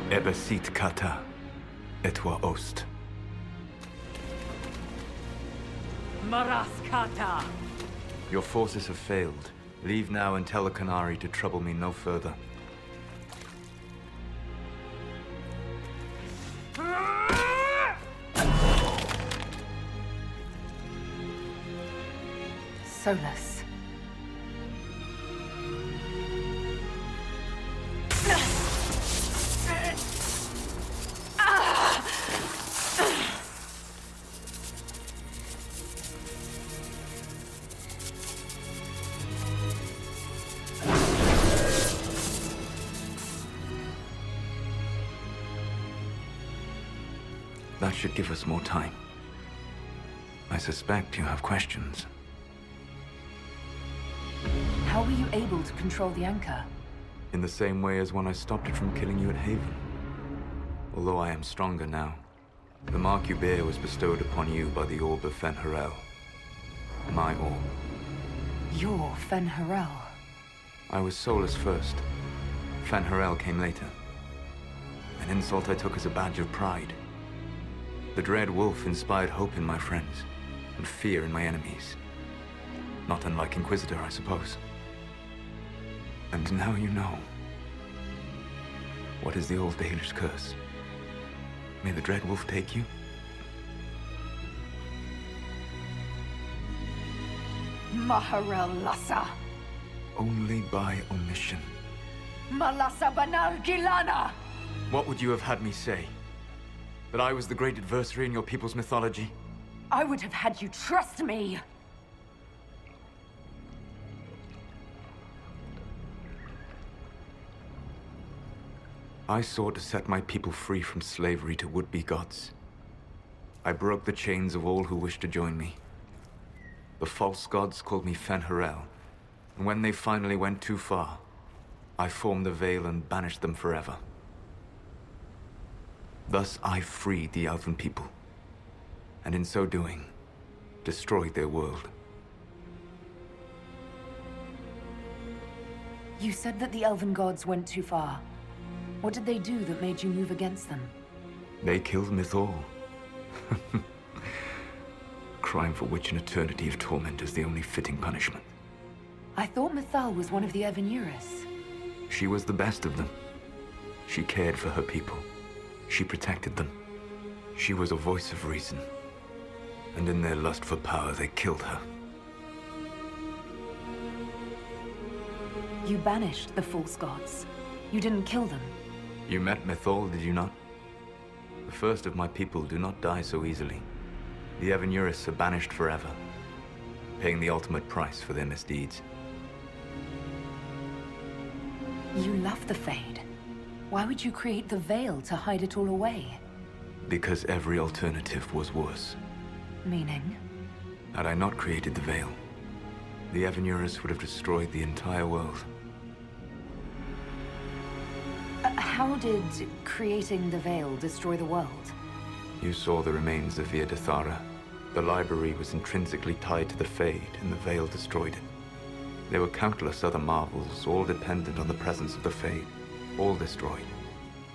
Ebesit kata, etwa ost. Maraskata! Your forces have failed. Leave now and tell the Canary to trouble me no further. Solas. That should give us more time. I suspect you have questions. How were you able to control the anchor? In the same way as when I stopped it from killing you at Haven. Although I am stronger now, the mark you bear was bestowed upon you by the Orb of Fen'Harel. My orb. You're Fen'Harel. I was Solas first. Fen'Harel came later. An insult I took as a badge of pride. The Dread Wolf inspired hope in my friends, and fear in my enemies. Not unlike Inquisitor, I suppose. And now you know. What is the old Baelish curse? May the Dread Wolf take you? Maharel lasa. Only by omission. Malasa banal'ghilana! What would you have had me say? That I was the great adversary in your people's mythology? I would have had you trust me! I sought to set my people free from slavery to would-be gods. I broke the chains of all who wished to join me. The false gods called me Fen'Harel, and when they finally went too far, I formed the Veil and banished them forever. Thus I freed the Elven people, and in so doing, destroyed their world. You said that the Elven gods went too far. What did they do that made you move against them? They killed Mythal. Crime for which an eternity of torment is the only fitting punishment. I thought Mythal was one of the Evanuris. She was the best of them. She cared for her people. She protected them. She was a voice of reason. And in their lust for power, they killed her. You banished the false gods. You didn't kill them. You met Mythal, did you not? The first of my people do not die so easily. The Evanuris are banished forever, paying the ultimate price for their misdeeds. You love the Fade. Why would you create the Veil to hide it all away? Because every alternative was worse. Meaning? Had I not created the Veil, the Evanuris would have destroyed the entire world. How did creating the Veil destroy the world? You saw the remains of Via de Thara. The library was intrinsically tied to the Fade, and the Veil destroyed it. There were countless other marvels, all dependent on the presence of the Fade, all destroyed.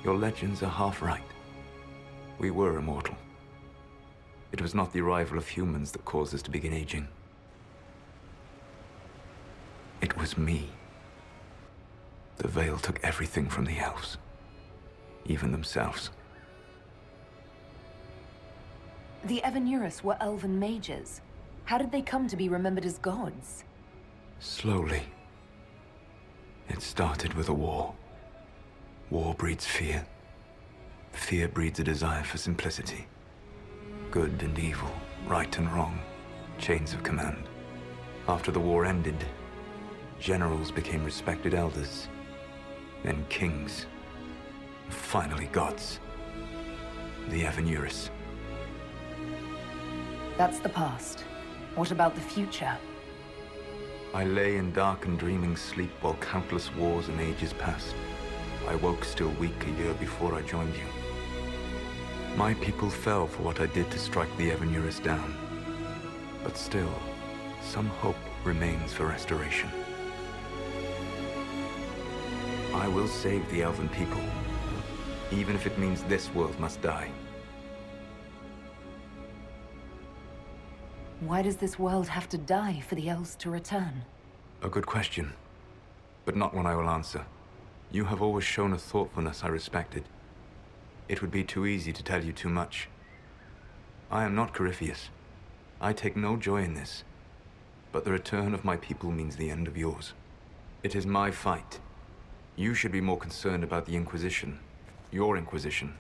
Your legends are half right. We were immortal. It was not the arrival of humans that caused us to begin aging. It was me. The Veil took everything from the elves, even themselves. The Evanuris were elven mages. How did they come to be remembered as gods? Slowly. It started with a war. War breeds fear. Fear breeds a desire for simplicity. Good and evil, right and wrong, chains of command. After the war ended, generals became respected elders, then kings, finally gods. The Evanuris. That's the past. What about the future? I lay in dark and dreaming sleep while countless wars and ages passed. I woke still weak a year before I joined you. My people fell for what I did to strike the Evanuris down. But still, some hope remains for restoration. I will save the Elven people. even if it means this world must die. Why does this world have to die for the elves to return? A good question, but not one I will answer. You have always shown a thoughtfulness I respected. It would be too easy to tell you too much. I am not Corypheus. I take no joy in this. But the return of my people means the end of yours. It is my fight. You should be more concerned about the Inquisition. Your Inquisition.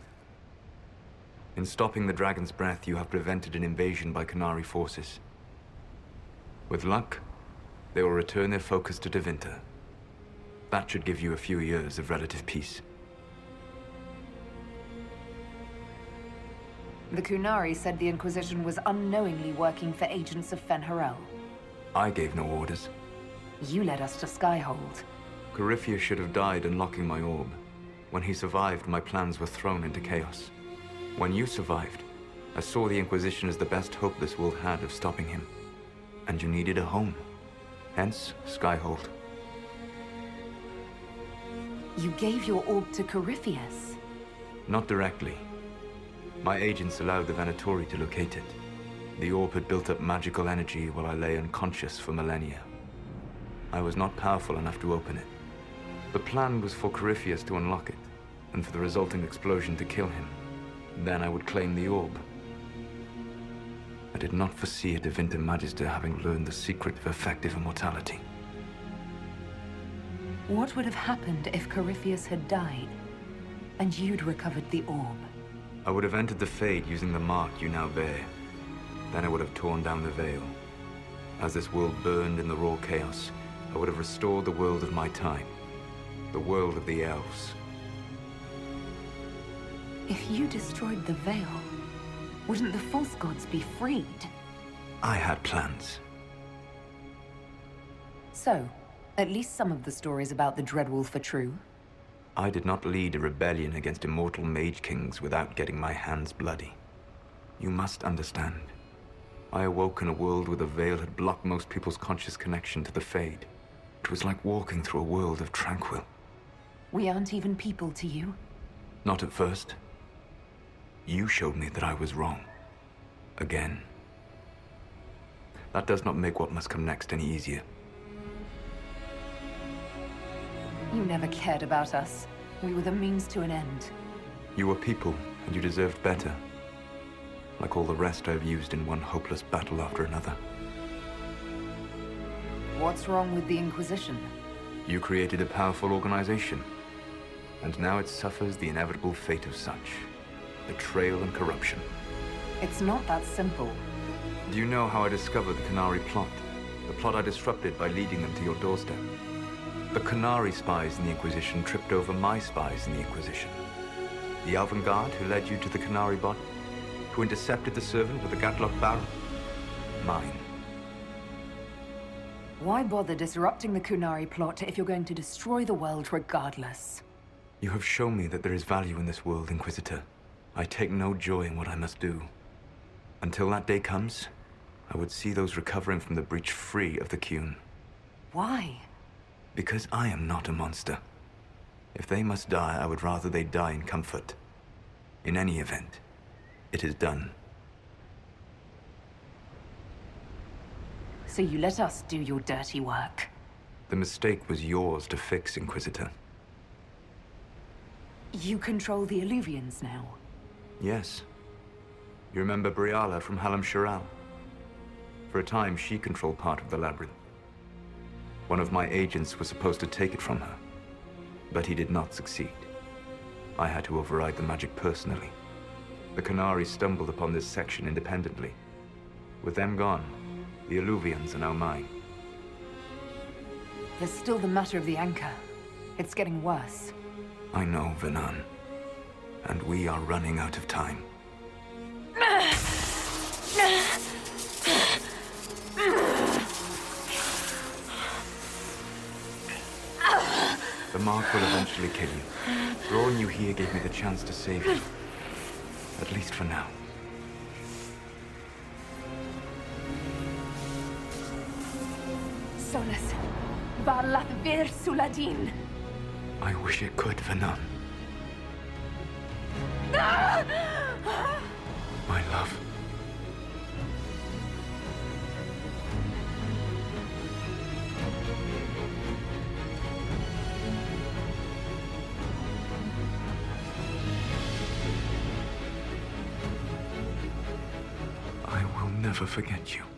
In stopping the Dragon's Breath, you have prevented an invasion by Qunari forces. With luck, they will return their focus to Tevinter. That should give you a few years of relative peace. The Qunari said the Inquisition was unknowingly working for agents of Fen'Harel. I gave no orders. You led us to Skyhold. Corypheus should have died unlocking my orb. When he survived, my plans were thrown into chaos. When you survived, I saw the Inquisition as the best hope this world had of stopping him. And you needed a home. Hence, Skyhold. You gave your orb to Corypheus? Not directly. My agents allowed the Venatori to locate it. The orb had built up magical energy while I lay unconscious for millennia. I was not powerful enough to open it. The plan was for Corypheus to unlock it, and for the resulting explosion to kill him. Then I would claim the orb. I did not foresee a Tevinter Magister having learned the secret of effective immortality. What would have happened if Corypheus had died, and you'd recovered the orb? I would have entered the Fade using the mark you now bear. Then I would have torn down the veil. As this world burned in the raw chaos, I would have restored the world of my time. The world of the elves. If you destroyed the veil, wouldn't the false gods be freed? I had plans. So, at least some of the stories about the Dreadwolf are true. I did not lead a rebellion against immortal mage kings without getting my hands bloody. You must understand. I awoke in a world where the veil had blocked most people's conscious connection to the Fade. It was like walking through a world of tranquil. We aren't even people to you? Not at first. You showed me that I was wrong. Again. That does not make what must come next any easier. You never cared about us. We were the means to an end. You were people, and you deserved better. Like all the rest I've used in one hopeless battle after another. What's wrong with the Inquisition? You created a powerful organization, and now it suffers the inevitable fate of such. Betrayal and corruption. It's not that simple. Do you know how I discovered the Qunari plot? The plot I disrupted by leading them to your doorstep? The Qunari spies in the Inquisition tripped over my spies in the Inquisition. The Elven Guard who led you to the Qunari bot, who intercepted the servant with the Gatlock barrel. Mine. Why bother disrupting the Qunari plot if you're going to destroy the world regardless? You have shown me that there is value in this world, Inquisitor. I take no joy in what I must do. Until that day comes, I would see those recovering from the breach free of the Qun. Why? Because I am not a monster. If they must die, I would rather they die in comfort. In any event, it is done. So you let us do your dirty work? The mistake was yours to fix, Inquisitor. You control the Illuvians now? Yes. You remember Briala from Halam Shiral? For a time, she controlled part of the labyrinth. One of my agents was supposed to take it from her, but he did not succeed. I had to override the magic personally. The Qunari stumbled upon this section independently. With them gone, the Illuvians are now mine. There's still the matter of the anchor. It's getting worse. I know, Venan. And we are running out of time. The mark will eventually kill you. Drawing you here gave me the chance to save you. At least for now. Solas, Barlath Vir Suladin. I wish it could, Venan. My love. I will never forget you.